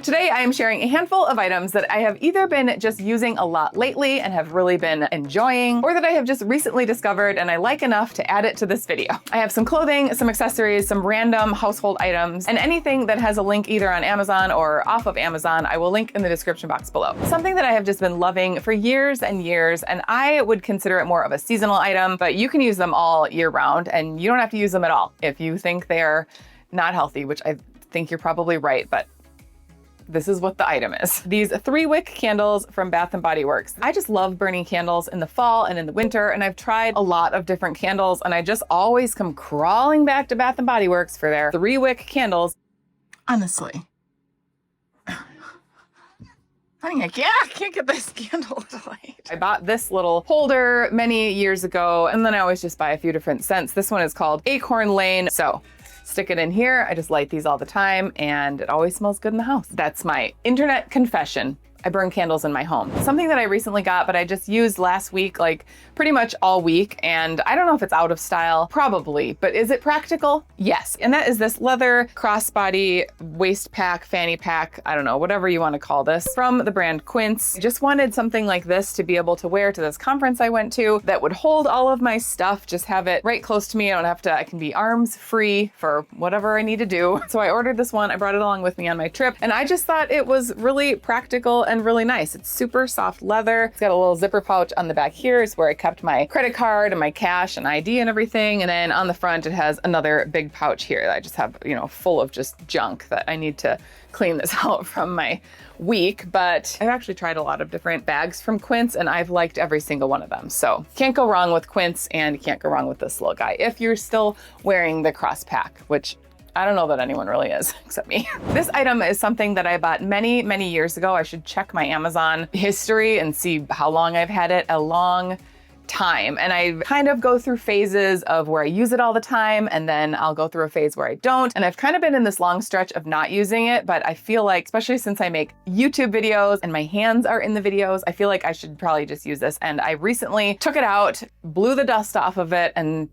Today, I am sharing a handful of items that I have either been just using a lot lately and have really been enjoying, or that I have just recently discovered and I like enough to add it to this video. I have some clothing, some accessories, some random household items, and anything that has a link either on Amazon or off of Amazon, I will link in the description box below. Something that I have just been loving for years and years, and I would consider it more of a seasonal item, but you can use them all year round, and you don't have to use them at all if you think they're not healthy, which I think you're probably right, but this is what the item is. These 3-wick candles from Bath & Body Works. I just love burning candles in the fall and in the winter, and I've tried a lot of different candles, and I just always come crawling back to Bath & Body Works for their 3-wick candles. Honestly. Honey, I can't get this candle to light. I bought this little holder many years ago, and then I always just buy a few different scents. This one is called Acorn Lane. So stick it in here. I just light these all the time, and it always smells good in the house. That's my internet confession. I burn candles in my home. Something that I recently got, but I just used last week, like pretty much all week. And I don't know if it's out of style, probably, but is it practical? Yes. And that is this leather crossbody waist pack, fanny pack, I don't know, whatever you want to call this, from the brand Quince. I just wanted something like this to be able to wear to this conference I went to that would hold all of my stuff, just have it right close to me. I don't have to, I can be arms free for whatever I need to do. So I ordered this one. I brought it along with me on my trip, and I just thought it was really practical and really nice. It's super soft leather. It's got a little zipper pouch on the back here. It's where I kept my credit card and my cash and ID and everything. And then on the front, it has another big pouch here that I just have, you know, full of just junk that I need to clean this out from my week. But I've actually tried a lot of different bags from Quince, and I've liked every single one of them. So can't go wrong with Quince, and you can't go wrong with this little guy if you're still wearing the cross pack, which I don't know that anyone really is, except me. This item is something that I bought many, many years ago. I should check my Amazon history and see how long I've had it. A long time. And I kind of go through phases of where I use it all the time, and then I'll go through a phase where I don't. And I've kind of been in this long stretch of not using it, but I feel like, especially since I make YouTube videos and my hands are in the videos, I feel like I should probably just use this. And I recently took it out, blew the dust off of it, and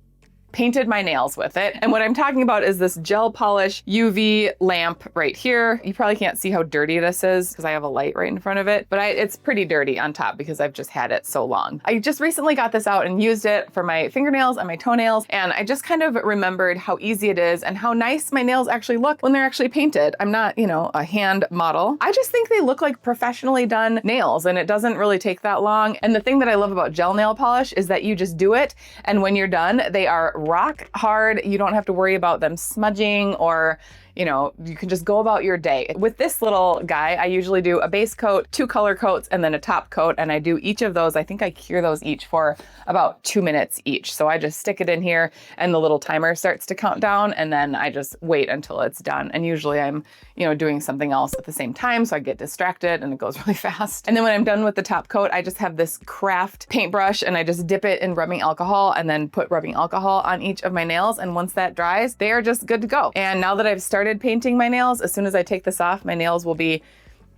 painted my nails with it. And what I'm talking about is this gel polish UV lamp right here. You probably can't see how dirty this is because I have a light right in front of it, but it's pretty dirty on top because I've just had it so long. I just recently got this out and used it for my fingernails and my toenails, and I just kind of remembered how easy it is and how nice my nails actually look when they're actually painted. I'm not, you know, a hand model. I just think they look like professionally done nails, and it doesn't really take that long. And the thing that I love about gel nail polish is that you just do it, and when you're done, they are rock hard. You don't have to worry about them smudging, or, you know, you can just go about your day. With this little guy, I usually do a base coat, 2 color coats, and then a top coat. And I do each of those. I think I cure those each for about 2 minutes each. So I just stick it in here, and the little timer starts to count down, and then I just wait until it's done. And usually I'm, you know, doing something else at the same time, so I get distracted and it goes really fast. And then when I'm done with the top coat, I just have this craft paintbrush, and I just dip it in rubbing alcohol and then put rubbing alcohol on each of my nails. And once that dries, they are just good to go. And now that I've started painting my nails, as soon as I take this off, my nails will be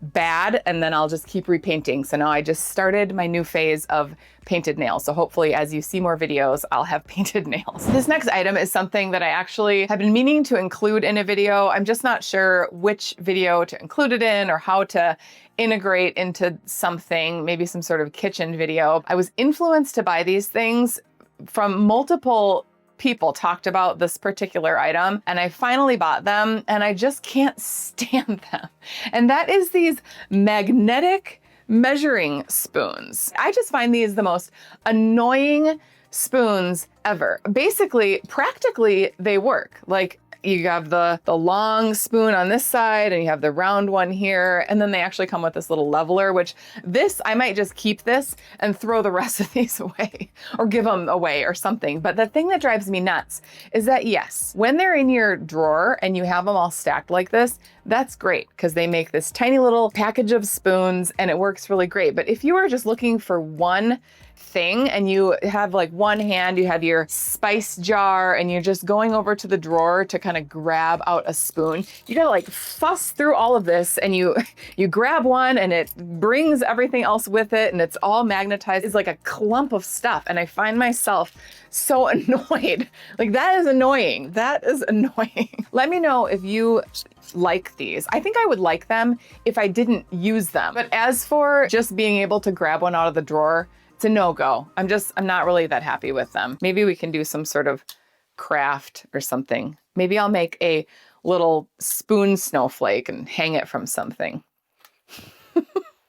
bad, and then I'll just keep repainting. So now I just started my new phase of painted nails. So hopefully as you see more videos, I'll have painted nails. This next item is something that I actually have been meaning to include in a video. I'm just not sure which video to include it in or how to integrate into something, maybe some sort of kitchen video. I was influenced to buy these things from multiple people talked about this particular item, and I finally bought them, and I just can't stand them. And that is these magnetic measuring spoons. I just find these the most annoying spoons ever. Basically, practically, they work. Like, you have the long spoon on this side, and you have the round one here, and then they actually come with this little leveler, which this, I might just keep this and throw the rest of these away, or give them away or something. But the thing that drives me nuts is that, yes, when they're in your drawer and you have them all stacked like this, that's great because they make this tiny little package of spoons and it works really great. But if you are just looking for one thing and you have like one hand, you have your spice jar and you're just going over to the drawer to kind of grab out a spoon, you gotta like fuss through all of this, and you grab one and it brings everything else with it and it's all magnetized. It's like a clump of stuff, and I find myself so annoyed. Like, that is annoying. That is annoying. Let me know if you like these. I think I would like them if I didn't use them. But as for just being able to grab one out of the drawer, it's a no-go. I'm not really that happy with them. Maybe we can do some sort of craft or something. Maybe I'll make a little spoon snowflake and hang it from something.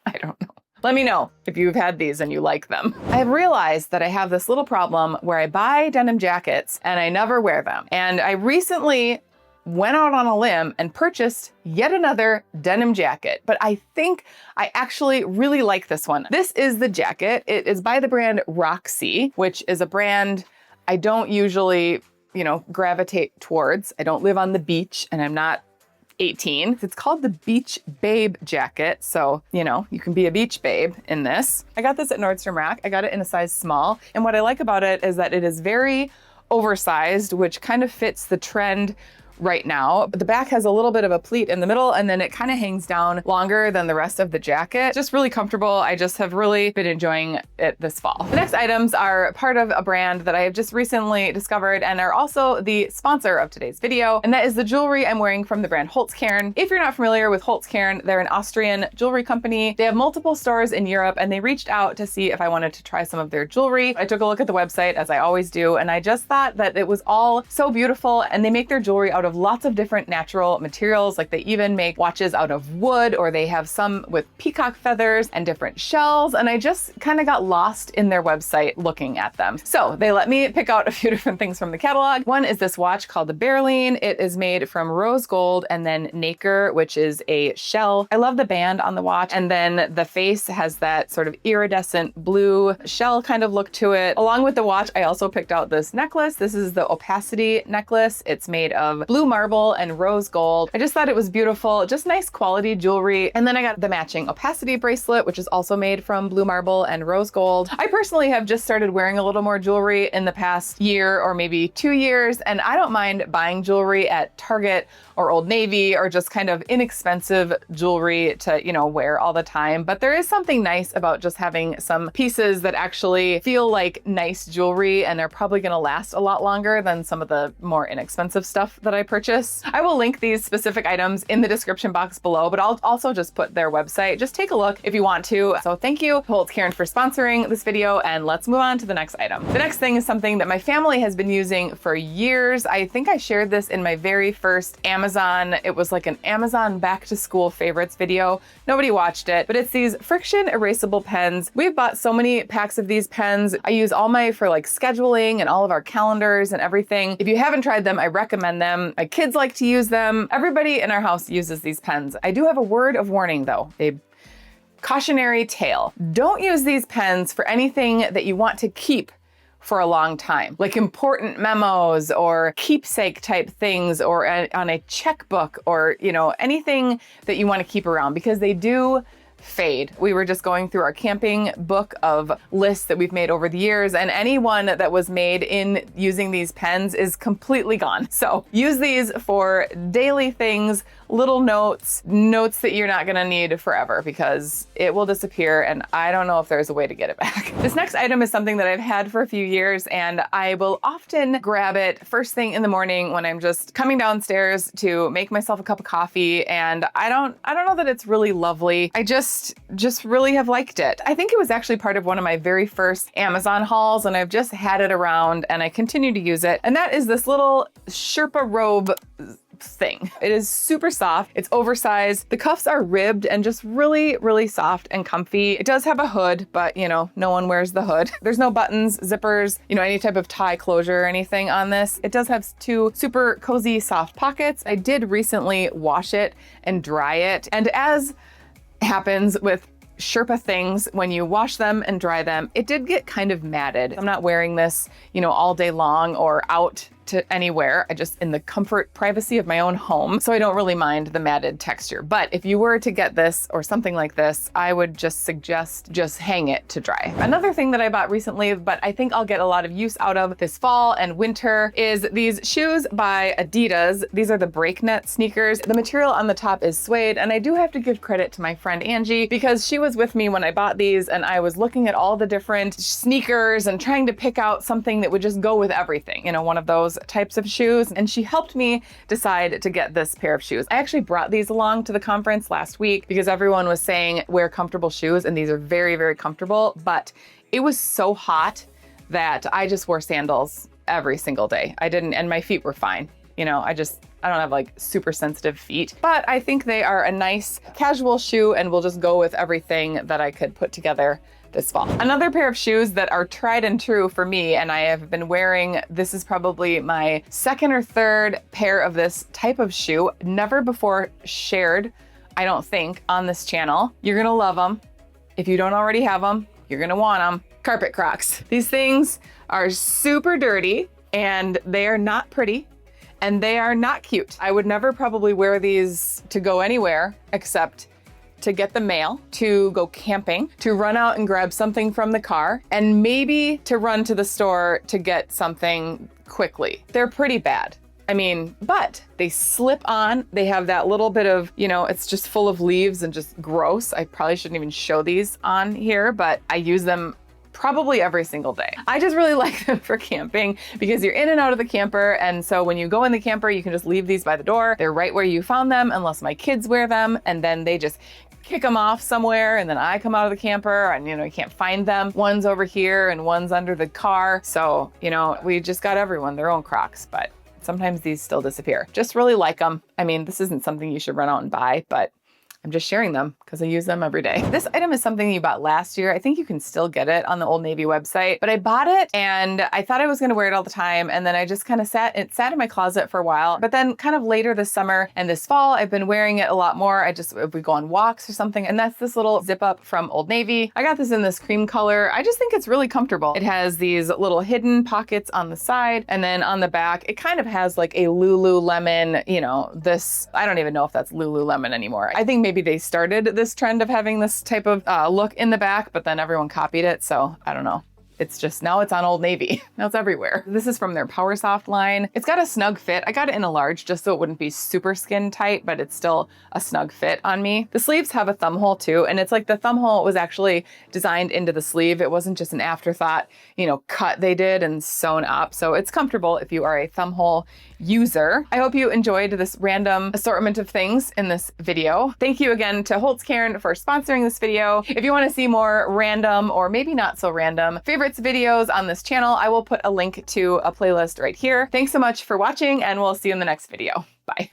I don't know. Let me know if you've had these and you like them. I've realized that I have this little problem where I buy denim jackets and I never wear them. And I recently went out on a limb and purchased yet another denim jacket, but I think I actually really like this one. This is the jacket. It is by the brand Roxy, which is a brand I don't usually, gravitate towards. I don't live on the beach and I'm not 18. It's called the Beach Babe jacket. So, you can be a beach babe in this. I got this at Nordstrom Rack. I got it in a size small. And what I like about it is that it is very oversized, which kind of fits the trend right now. The back has a little bit of a pleat in the middle, and then it kind of hangs down longer than the rest of the jacket. Just really comfortable. I just have really been enjoying it this fall. The next items are part of a brand that I have just recently discovered and are also the sponsor of today's video, and that is the jewelry I'm wearing from the brand Holzkern. If you're not familiar with Holzkern, they're an Austrian jewelry company. They have multiple stores in Europe, and they reached out to see if I wanted to try some of their jewelry. I took a look at the website, as I always do, and I just thought that it was all so beautiful, and they make their jewelry out of lots of different natural materials. Like they even make watches out of wood, or they have some with peacock feathers and different shells. And I just kind of got lost in their website looking at them. So they let me pick out a few different things from the catalog. One is this watch called the Berline. It is made from rose gold and then nacre, which is a shell. I love the band on the watch. And then the face has that sort of iridescent blue shell kind of look to it. Along with the watch, I also picked out this necklace. This is the Opacity necklace. It's made of blue marble and rose gold. I just thought it was beautiful, just nice quality jewelry. And then I got the matching Opacity bracelet, which is also made from blue marble and rose gold. I personally have just started wearing a little more jewelry in the past year or maybe 2 years, and I don't mind buying jewelry at Target or Old Navy or just kind of inexpensive jewelry to, wear all the time. But there is something nice about just having some pieces that actually feel like nice jewelry, and they're probably going to last a lot longer than some of the more inexpensive stuff that I purchase. I will link these specific items in the description box below, but I'll also just put their website. Just take a look if you want to. So thank you, Holzkern, for sponsoring this video, and let's move on to the next item. The next thing is something that my family has been using for years. I think I shared this in my very first Amazon. It was like an Amazon back to school favorites video. Nobody watched it, but it's these friction erasable pens. We've bought so many packs of these pens. I use all for like scheduling and all of our calendars and everything. If you haven't tried them, I recommend them. My kids like to use them. Everybody in our house uses these pens. I do have a word of warning though, a cautionary tale. Don't use these pens for anything that you want to keep for a long time, like important memos or keepsake type things, or on a checkbook, or anything that you want to keep around, because they do fade. We were just going through our camping book of lists that we've made over the years, and any one that was made in using these pens is completely gone. So use these for daily things, little notes that you're not gonna need forever, because it will disappear, and I don't know if there's a way to get it back. This next item is something that I've had for a few years, and I will often grab it first thing in the morning when I'm just coming downstairs to make myself a cup of coffee, and I don't know that it's really lovely. I just really have liked it. I think it was actually part of one of my very first Amazon hauls, and I've just had it around and I continue to use it. And that is this little Sherpa robe thing. It is super soft. It's oversized. The cuffs are ribbed and just really, really soft and comfy. It does have a hood, but no one wears the hood. There's no buttons, zippers, any type of tie closure or anything on this. It does have 2 super cozy soft pockets. I did recently wash it and dry it. And as happens with Sherpa things, when you wash them and dry them, it did get kind of matted. I'm not wearing this, all day long or out to anywhere. I just in the comfort, privacy of my own home. So I don't really mind the matted texture. But if you were to get this or something like this, I would just suggest just hang it to dry. Another thing that I bought recently, but I think I'll get a lot of use out of this fall and winter, is these shoes by Adidas. These are the breaknet sneakers. The material on the top is suede, and I do have to give credit to my friend Angie, because she was with me when I bought these, and I was looking at all the different sneakers and trying to pick out something that would just go with everything, one of those. types of shoes, and she helped me decide to get this pair of shoes. I actually brought these along to the conference last week because everyone was saying wear comfortable shoes, and these are very, very comfortable, but it was so hot that I just wore sandals every single day. I didn't, and my feet were fine. You know, I don't have like super sensitive feet, but I think they are a nice casual shoe and will just go with everything that I could put together this fall. Another pair of shoes that are tried and true for me, and I have been wearing, this is probably my second or third pair of this type of shoe, never before shared, I don't think, on this channel. You're gonna love them. If you don't already have them, you're gonna want them. Carpet Crocs. These things are super dirty and they are not pretty and they are not cute. I would never probably wear these to go anywhere except to get the mail, to go camping, to run out and grab something from the car, and maybe to run to the store to get something quickly. They're pretty bad. I mean, but they slip on. They have that little bit of, you know, it's just full of leaves and just gross. I probably shouldn't even show these on here, but I use them probably every single day. I just really like them for camping because you're in and out of the camper. And so when you go in the camper, you can just leave these by the door. They're right where you found them, unless my kids wear them. And then they just kick them off somewhere. And then I come out of the camper and, you know, you can't find them. One's over here and one's under the car. So, you know, we just got everyone their own Crocs, but sometimes these still disappear. Just really like them. I mean, this isn't something you should run out and buy, but I'm just sharing them because I use them every day. This item is something you bought last year. I think you can still get it on the Old Navy website, but I bought it and I thought I was gonna wear it all the time. And then I just kind of sat in my closet for a while, but then kind of later this summer and this fall, I've been wearing it a lot more. If we go on walks or something, and that's this little zip up from Old Navy. I got this in this cream color. I just think it's really comfortable. It has these little hidden pockets on the side, and then on the back, it kind of has like a Lululemon, you know, this, I don't even know if that's Lululemon anymore. I think maybe they started this trend of having this type of look in the back, but then everyone copied it. So I don't know. It's just, now it's on Old Navy. Now it's everywhere. This is from their Power Soft line. It's got a snug fit. I got it in a large just so it wouldn't be super skin tight, but it's still a snug fit on me. The sleeves have a thumb hole too. And it's like the thumb hole was actually designed into the sleeve. It wasn't just an afterthought, you know, cut they did and sewn up. So it's comfortable if you are a thumb hole user. I hope you enjoyed this random assortment of things in this video. Thank you again to Holzkern for sponsoring this video. If you want to see more random or maybe not so random favorites videos on this channel, I will put a link to a playlist right here. Thanks so much for watching, and we'll see you in the next video. Bye.